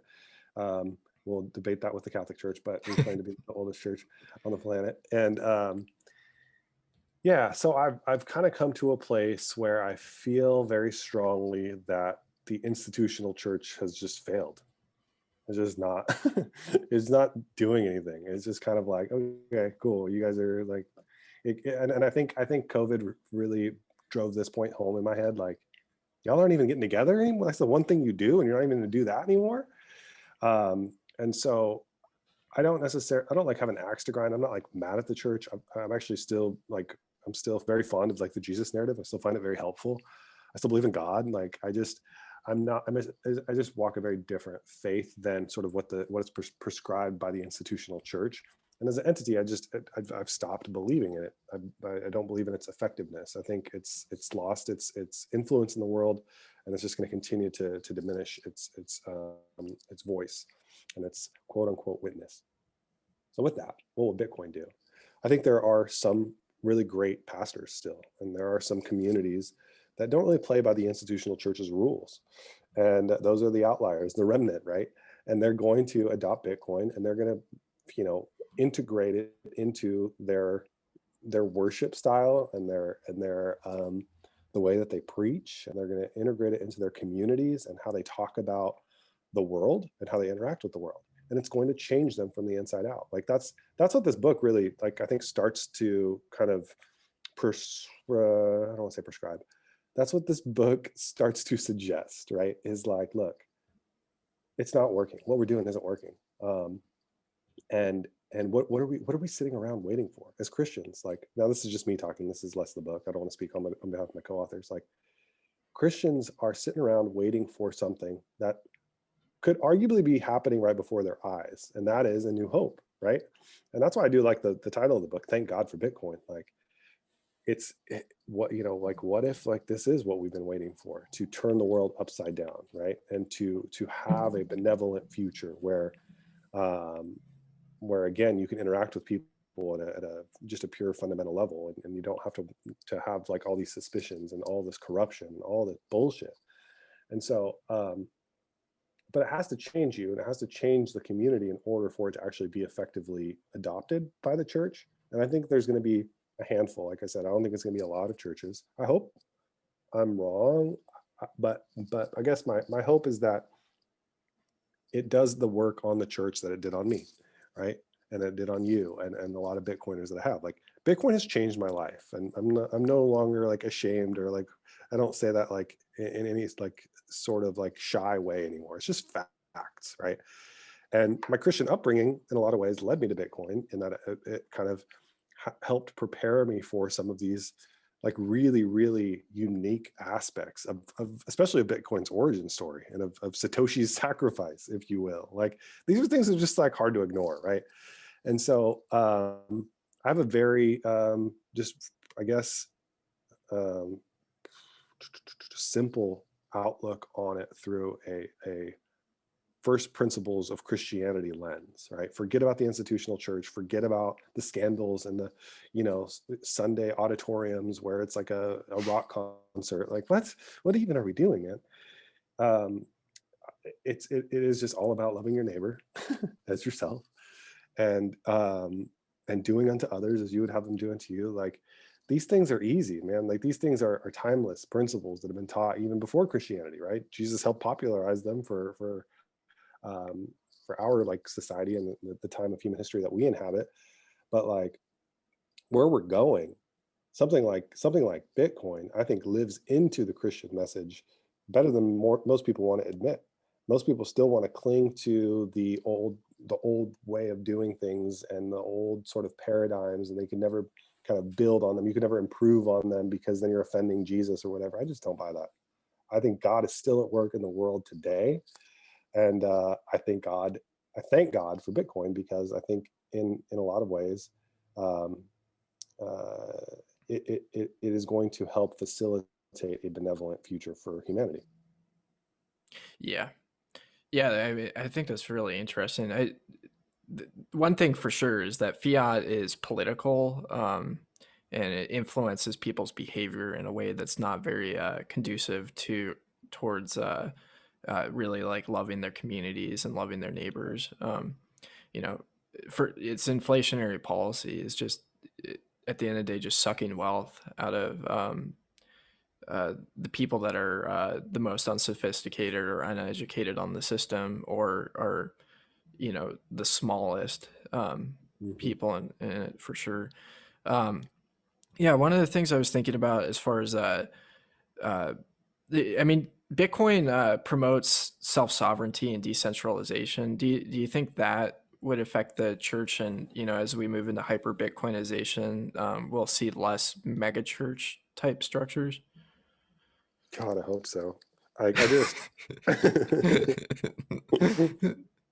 Um, we'll debate that with the Catholic Church, but we claim to be the oldest church on the planet. And yeah, so I've kind of come to a place where I feel very strongly that the institutional church has just failed. It's just not it's not doing anything. It's just kind of like, okay, cool. You guys are like and I think COVID really drove this point home in my head. Like, y'all aren't even getting together anymore. That's the one thing you do, and you're not even going to do that anymore. And so I don't like have an axe to grind. I'm not like mad at the church. I'm actually still like, I'm still very fond of like the Jesus narrative. I still find it very helpful. I still believe in God. Like I'm not, I just walk a very different faith than sort of what is prescribed by the institutional church. And as an entity, I've stopped believing in it. I don't believe in its effectiveness. I think it's lost its influence in the world, and it's just going to continue to diminish its voice and its quote unquote witness. So with that, what will Bitcoin do? I think there are some really great pastors still, and there are some communities that don't really play by the institutional church's rules. And those are the outliers, the remnant, right? And they're going to adopt Bitcoin, and they're going to, integrate it into their worship style and their the way that they preach, and they're going to integrate it into their communities and how they talk about the world and how they interact with the world, and it's going to change them from the inside out. Like that's what this book really, like, I think starts to kind of I don't want to say prescribe. That's what this book starts to suggest, right? Is like, look, it's not working. What we're doing isn't working. And what are we sitting around waiting for as Christians? Like, now this is just me talking. This is less the book. I don't want to speak on behalf of my co-authors. Like, Christians are sitting around waiting for something that could arguably be happening right before their eyes, and that is a new hope, right? And that's why I do like the title of the book, Thank God for Bitcoin. Like, what if like this is what we've been waiting for, to turn the world upside down, right? And to have a benevolent future um, where again you can interact with people at a just a pure fundamental level, and you don't have to have like all these suspicions and all this corruption and all this bullshit. And so but it has to change you, and it has to change the community in order for it to actually be effectively adopted by the church. And I think there's going to be a handful. Like I said, I don't think it's going to be a lot of churches. I hope I'm wrong, but I guess my hope is that it does the work on the church that it did on me, right? And it did on you and a lot of Bitcoiners that I have. Like, Bitcoin has changed my life, and I'm no longer like ashamed, or like, I don't say that like in any like sort of like shy way anymore. It's just facts, right? And my Christian upbringing, in a lot of ways, led me to Bitcoin in that it kind of helped prepare me for some of these like really, really unique aspects of especially of Bitcoin's origin story and of Satoshi's sacrifice, if you will. Like these are things that are just like hard to ignore, right? And so I have a very just, I guess, um, simple outlook on it through a first principles of Christianity lens, right? Forget about the institutional church, forget about the scandals and the, Sunday auditoriums where it's like a rock concert. Like, what even are we doing, man? Um, it is just all about loving your neighbor as yourself, and doing unto others as you would have them do unto you. Like these things are easy, man. Like these things are timeless principles that have been taught even before Christianity, right? Jesus helped popularize them um, for our like society and the time of human history that we inhabit. But like where we're going, something like Bitcoin, I think lives into the Christian message better than most people want to admit. Most people still want to cling to the old way of doing things and the old sort of paradigms, and they can never kind of build on them. You can never improve on them because then you're offending Jesus or whatever. I just don't buy that. I think God is still at work in the world today, and I thank God for Bitcoin, because I think in a lot of ways, um, it is going to help facilitate a benevolent future for humanity. Yeah. Yeah, I mean, I think that's really interesting. One thing for sure is that fiat is political, and it influences people's behavior in a way that's not very conducive towards really like loving their communities and loving their neighbors. You know, for its inflationary policy is just at the end of the day just sucking wealth out of the people that are the most unsophisticated or uneducated on the system, or are the smallest Mhm. people in it for sure. Um, yeah, one of the things I was thinking about as far as uh, I mean, Bitcoin promotes self sovereignty and decentralization. Do you think that would affect the church? And as we move into hyper Bitcoinization, we'll see less mega church type structures. God, I hope so. I just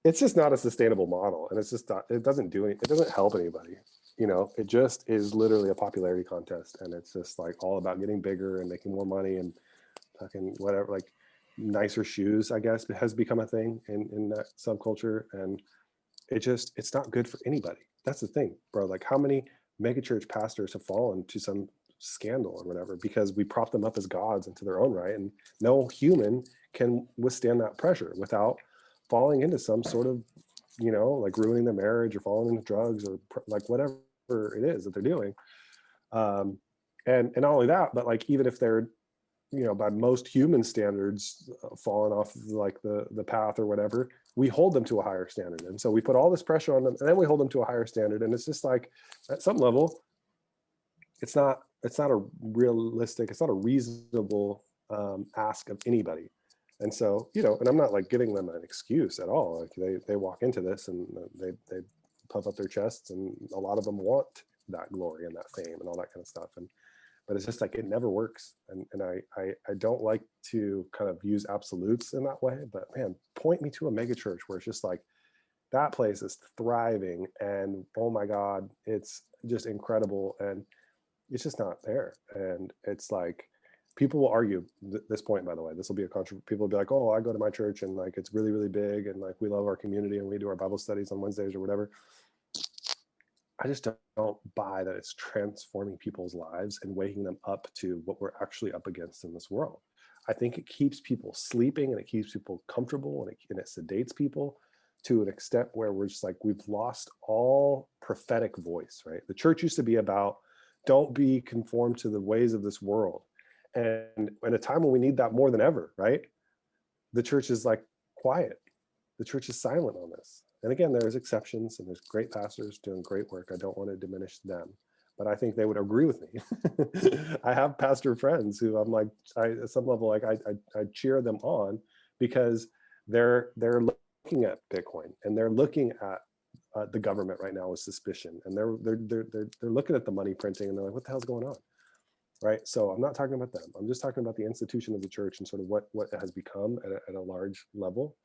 it's just not a sustainable model, and it's just not, it doesn't do it doesn't help anybody. It just is literally a popularity contest, and it's just like all about getting bigger and making more money and fucking whatever, like nicer shoes, I guess, has become a thing in that subculture. And it's not good for anybody. That's the thing, bro. Like how many megachurch pastors have fallen to some scandal or whatever because we prop them up as gods into their own right, and no human can withstand that pressure without falling into some sort of, like ruining their marriage or falling into drugs or like whatever it is that they're doing. um and not only that, but like even if they're, by most human standards, fallen off like the path or whatever, we hold them to a higher standard. And so we put all this pressure on them, and then we hold them to a higher standard. And it's just like, at some level, it's not a realistic, it's not a reasonable ask of anybody. And so, and I'm not like giving them an excuse at all. Like they walk into this and they puff up their chests, and a lot of them want that glory and that fame and all that kind of stuff. But it's just like it never works. And I don't like to kind of use absolutes in that way. But man, point me to a mega church where it's just like that place is thriving and oh my God, it's just incredible. And it's just not there. And it's like people will argue this point, by the way. This will be a controversy. People will be like, oh, I go to my church and like it's really, really big and like we love our community and we do our Bible studies on Wednesdays or whatever. I just don't buy that it's transforming people's lives and waking them up to what we're actually up against in this world. I think it keeps people sleeping and it keeps people comfortable, and it sedates people to an extent where we're just like, we've lost all prophetic voice, right? The church used to be about, don't be conformed to the ways of this world. And in a time when we need that more than ever, right? The church is like quiet. The church is silent on this. And again, there's exceptions and there's great pastors doing great work. I don't want to diminish them, but I think they would agree with me. I have pastor friends who I'm like, at some level, like I cheer them on because they're looking looking at Bitcoin and they're looking at the government right now with suspicion, and they're looking at the money printing and they're like, what the hell's going on? Right. So I'm not talking about them. I'm just talking about the institution of the church and sort of what it has become at a large level.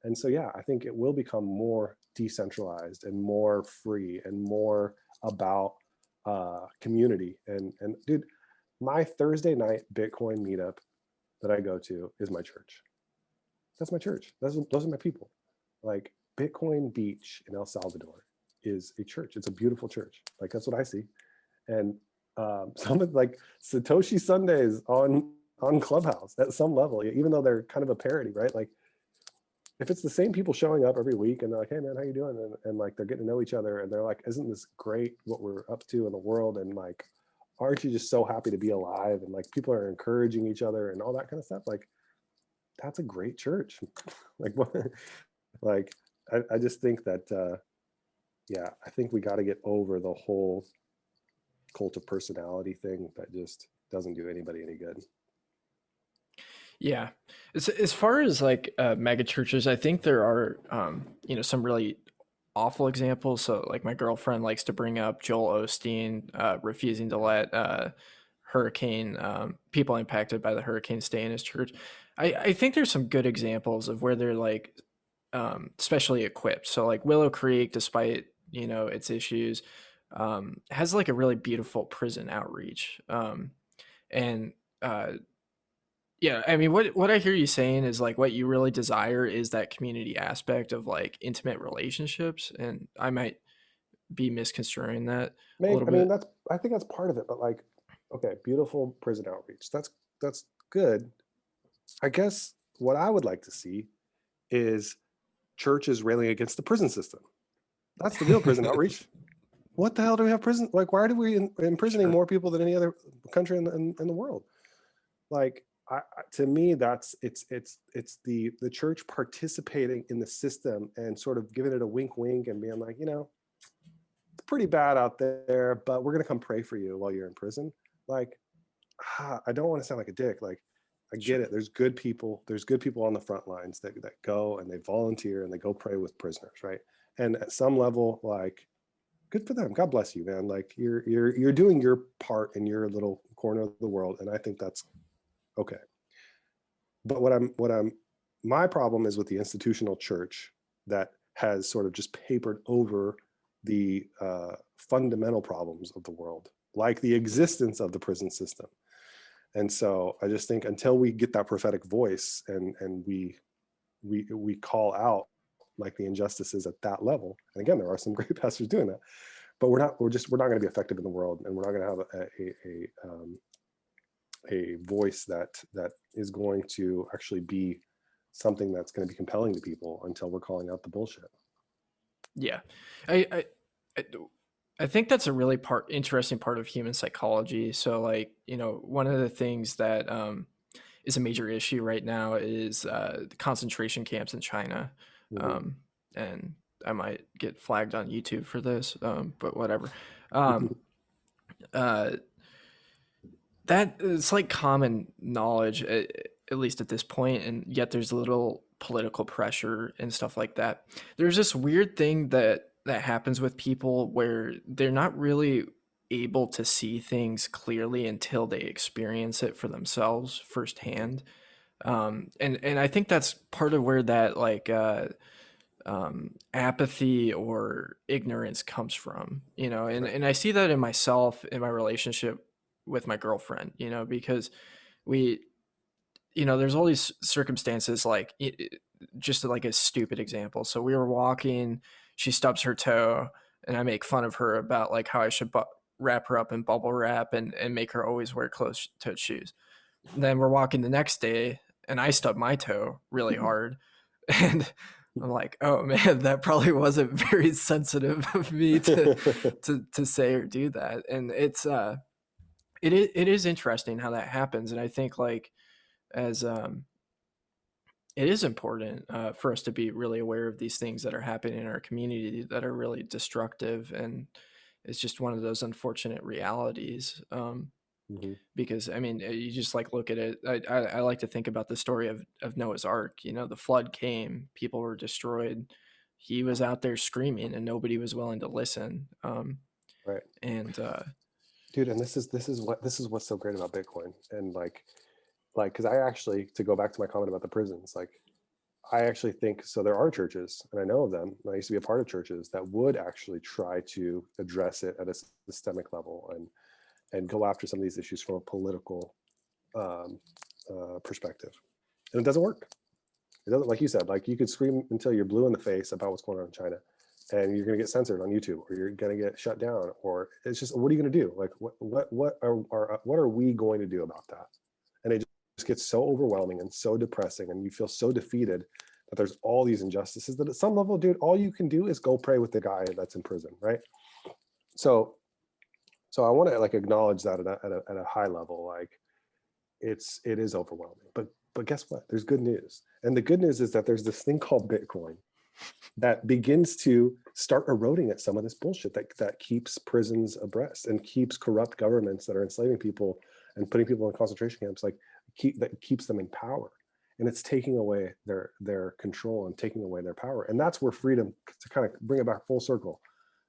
And so, yeah, I think it will become more decentralized and more free and more about community. And dude, my Thursday night Bitcoin meetup that I go to is my church. That's my church. Those are my people. Like Bitcoin Beach in El Salvador is a church. It's a beautiful church. Like that's what I see. And some of like Satoshi Sundays on Clubhouse at some level, even though they're kind of a parody, right? Like if it's the same people showing up every week and they're like, hey man, how you doing? And like they're getting to know each other and they're like, isn't this great what we're up to in the world? And like, aren't you just so happy to be alive? And like people are encouraging each other and all that kind of stuff. Like that's a great church. Like what? Like I just think that yeah, I think we got to get over the whole cult of personality thing that just doesn't do anybody any good. Yeah. As far as like mega churches, I think there are some really awful examples. So like my girlfriend likes to bring up Joel Osteen refusing to let hurricane people impacted by the hurricane stay in his church. I think there's some good examples of where they're like specially equipped. So like Willow Creek, despite its issues, has like a really beautiful prison outreach. And yeah, I mean, what I hear you saying is like what you really desire is that community aspect of like intimate relationships, and I might be misconstruing that a Maybe, little I mean, bit. that's, I think that's part of it, but like, okay, beautiful prison outreach. That's good. I guess what I would like to see is churches railing against the prison system. That's the real prison outreach. What the hell do we have prison? Like, why do we imprisoning Sure. more people than any other country in the world? Like, to me, that's it's the church participating in the system and sort of giving it a wink, wink, and being like, it's pretty bad out there, but we're gonna come pray for you while you're in prison. Like, I don't want to sound like a dick. Like, I get Sure. it. There's good people. There's good people on the front lines that go and they volunteer and they go pray with prisoners, right? And at some level, like, good for them. God bless you, man. Like, you're doing your part in your little corner of the world, and I think that's okay. But my problem is with the institutional church that has sort of just papered over the fundamental problems of the world, like the existence of the prison system. And so I just think until we get that prophetic voice and we call out like the injustices at that level, and again, there are some great pastors doing that, but we're not going to be effective in the world, and we're not going to have a voice that is going to actually be something that's going to be compelling to people until we're calling out the bullshit. Yeah, I I, I think that's a really interesting part of human psychology. So like one of the things that is a major issue right now is the concentration camps in China, Mhm. um, and I might get flagged on YouTube for this, but whatever. Um, uh, that it's like common knowledge, at least at this point, and yet there's little political pressure and stuff like that. There's this weird thing that happens with people where they're not really able to see things clearly until they experience it for themselves firsthand. And I think that's part of where that like apathy or ignorance comes from, and Right. I see that in myself in my relationship with my girlfriend, because we, there's all these circumstances like just like a stupid example. So we were walking, she stubs her toe, and I make fun of her about like how I should wrap her up in bubble wrap and make her always wear closed-toed shoes. And then we're walking the next day, and I stub my toe really hard, and I'm like, oh man, that probably wasn't very sensitive of me to say or do that. And it is interesting how that happens, and I think like as it is important for us to be really aware of these things that are happening in our community that are really destructive, and it's just one of those unfortunate realities. Hmm. because I mean, you just like look at it. I like to think about the story of Noah's Ark. You know, the flood came, people were destroyed. He was out there screaming, and nobody was willing to listen. Right. And Dude, and this is what's so great about Bitcoin. And like because I actually, to go back to my comment about the prisons, like I actually think so. There are churches, and I know of them, and I used to be a part of churches that would actually try to address it at a systemic level and go after some of these issues from a political um, perspective. And it doesn't work. It doesn't, like you said, like you could scream until you're blue in the face about what's going on in China, and you're going to get censored on YouTube, or you're going to get shut down, or it's just, what are you going to do? Like, what are we going to do about that? And it just gets so overwhelming and so depressing, and you feel so defeated that there's all these injustices that at some level, dude, all you can do is go pray with the guy that's in prison, right? So, so I want to like acknowledge that at a high level, like it is overwhelming, but guess what? There's good news, and the good news is that there's this thing called Bitcoin that begins to start eroding at some of this bullshit that keeps prisons abreast and keeps corrupt governments that are enslaving people and putting people in concentration camps, like that keeps them in power, and it's taking away their control and taking away their power. And that's where freedom, to kind of bring it back full circle,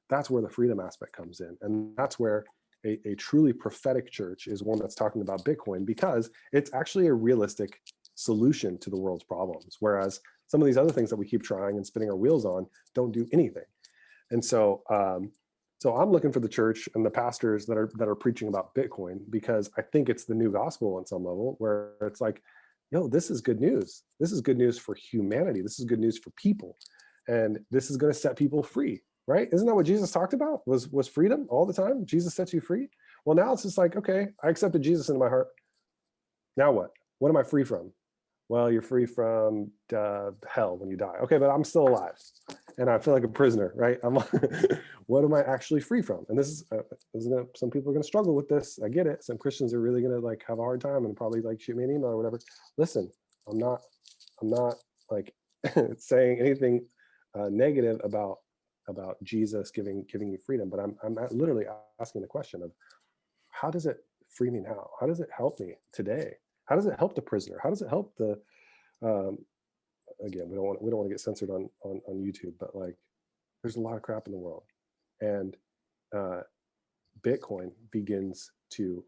that's where the freedom aspect comes in. And that's where a truly prophetic church is one that's talking about Bitcoin, because it's actually a realistic solution to the world's problems. Whereas some of these other things that we keep trying and spinning our wheels on don't do anything. And so, so I'm looking for the church and the pastors that are preaching about Bitcoin, because I think it's the new gospel on some level, where it's like, yo, this is good news. This is good news for humanity. This is good news for people. And this is going to set people free, right? Isn't that what Jesus talked about? Was freedom all the time? Jesus sets you free. Well, now it's just like, okay, I accepted Jesus into my heart. Now what? What am I free from? Well, you're free from hell when you die. Okay, but I'm still alive, and I feel like a prisoner, right? I'm what am I actually free from? And this is some people are going to struggle with this. I get it. Some Christians are really going to like have a hard time and probably like shoot me an email or whatever. Listen, I'm not like saying anything negative about Jesus giving you freedom, but I'm literally asking the question of, how does it free me now? How does it help me today? How does it help the prisoner? How does it help the um, again, we don't want to get censored on YouTube, but like there's a lot of crap in the world, and uh, Bitcoin begins to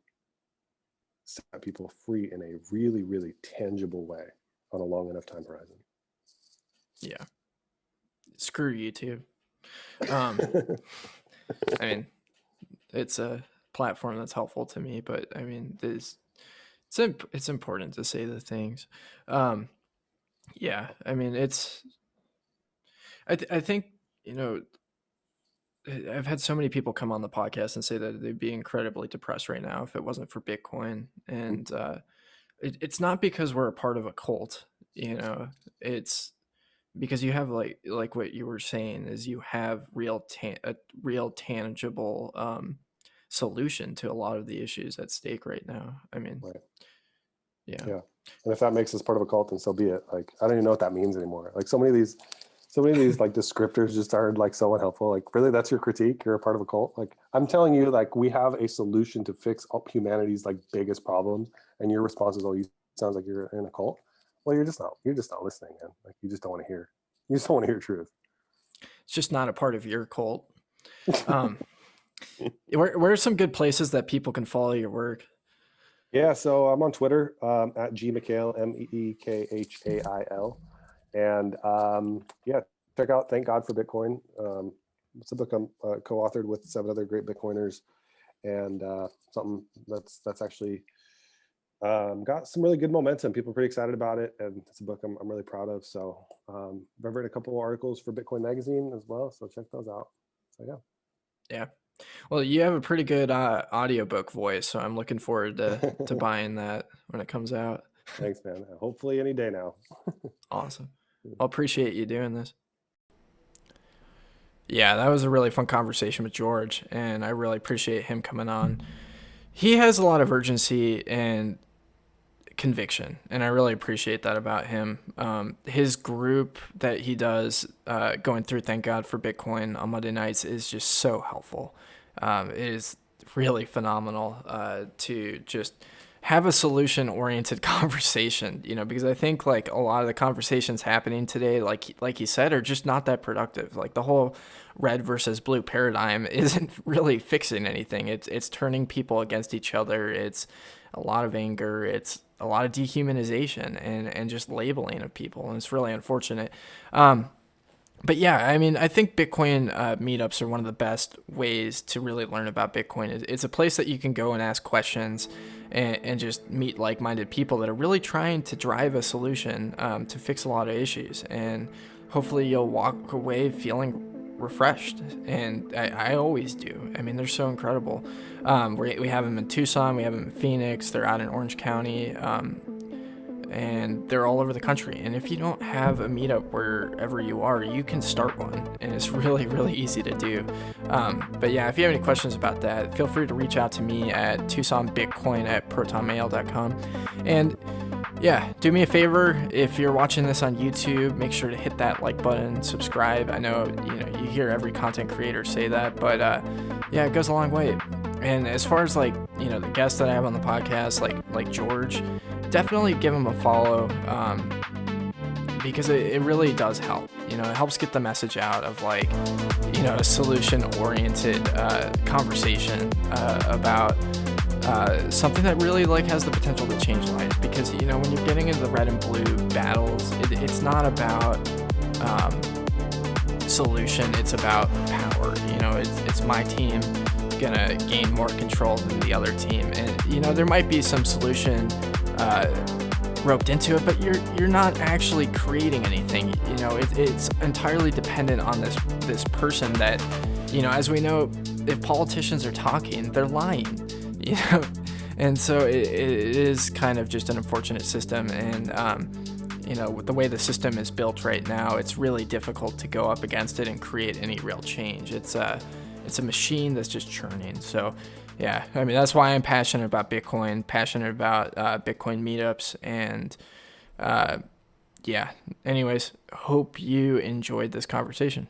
set people free in a really, really tangible way on a long enough time horizon. yeah, screw YouTube. Um, I mean, it's a platform that's helpful to me, but I mean, it's important to say the things. Um, yeah, I mean, I think, you know, I've had so many people come on the podcast and say that they'd be incredibly depressed right now if it wasn't for Bitcoin. And it's not because we're a part of a cult, you know, it's because you have like what you were saying is you have a real tangible solution to a lot of the issues at stake right now. I mean, Right. yeah. Yeah. And if that makes us part of a cult, then so be it. Like, I don't even know what that means anymore. Like so many of these like descriptors just are like so unhelpful. Like, really, that's your critique? You're a part of a cult? Like, I'm telling you, like, we have a solution to fix all humanity's like biggest problems, and your response is, "Oh, you sounds like you're in a cult." Well, you're just not listening, man. Like, you just don't want to hear. You just don't want to hear truth. It's just not a part of your cult. Um, where are some good places that people can follow your work? Yeah, so I'm on Twitter at gmchail, Meekhail, and yeah, check out Thank God for Bitcoin. It's a book I'm co-authored with 7 other great Bitcoiners, and something that's actually got some really good momentum. People are pretty excited about it, and it's a book I'm really proud of. So I've written a couple of articles for Bitcoin Magazine as well, so check those out. So yeah. Yeah. Well, you have a pretty good audiobook voice, so I'm looking forward to buying that when it comes out. Thanks, man. Hopefully any day now. Awesome. I'll appreciate you doing this. Yeah, that was a really fun conversation with George, and I really appreciate him coming on. He has a lot of urgency and conviction, and I really appreciate that about him. His group that he does, going through Thank God for Bitcoin on Monday nights, is just so helpful. It is really phenomenal to just have a solution oriented conversation, because I think like a lot of the conversations happening today, like you said, are just not that productive. Like the whole red versus blue paradigm isn't really fixing anything. It's turning people against each other. It's a lot of anger. It's a lot of dehumanization and just labeling of people. And it's really unfortunate. But yeah, I mean, I think Bitcoin meetups are one of the best ways to really learn about Bitcoin. It's a place that you can go and ask questions and just meet like-minded people that are really trying to drive a solution to fix a lot of issues. And hopefully you'll walk away feeling refreshed. And I always do. I mean, they're so incredible. We have them in Tucson. We have them in Phoenix. They're out in Orange County. And they're all over the country. And if you don't have a meetup wherever you are, you can start one, and it's really, really easy to do. But yeah, if you have any questions about that, feel free to reach out to me at tucsonbitcoin@protonmail.com. And yeah, do me a favor, if you're watching this on YouTube, make sure to hit that like button, subscribe. I know you hear every content creator say that, but yeah, it goes a long way. And as far as the guests that I have on the podcast, like George, definitely give him a follow, because it really does help. It helps get the message out of a solution-oriented conversation about something that really has the potential to change lives. Because when you're getting into the red and blue battles, it's not about solution, it's about power. It's my team gonna gain more control than the other team, and there might be some solution roped into it, but you're not actually creating anything. It's entirely dependent on this person that, as we know, if politicians are talking, they're lying. And so it is kind of just an unfortunate system. And the way the system is built right now, it's really difficult to go up against it and create any real change. It's a machine that's just churning. So yeah, I mean, that's why I'm passionate about Bitcoin, passionate about Bitcoin meetups. And yeah, anyways, hope you enjoyed this conversation.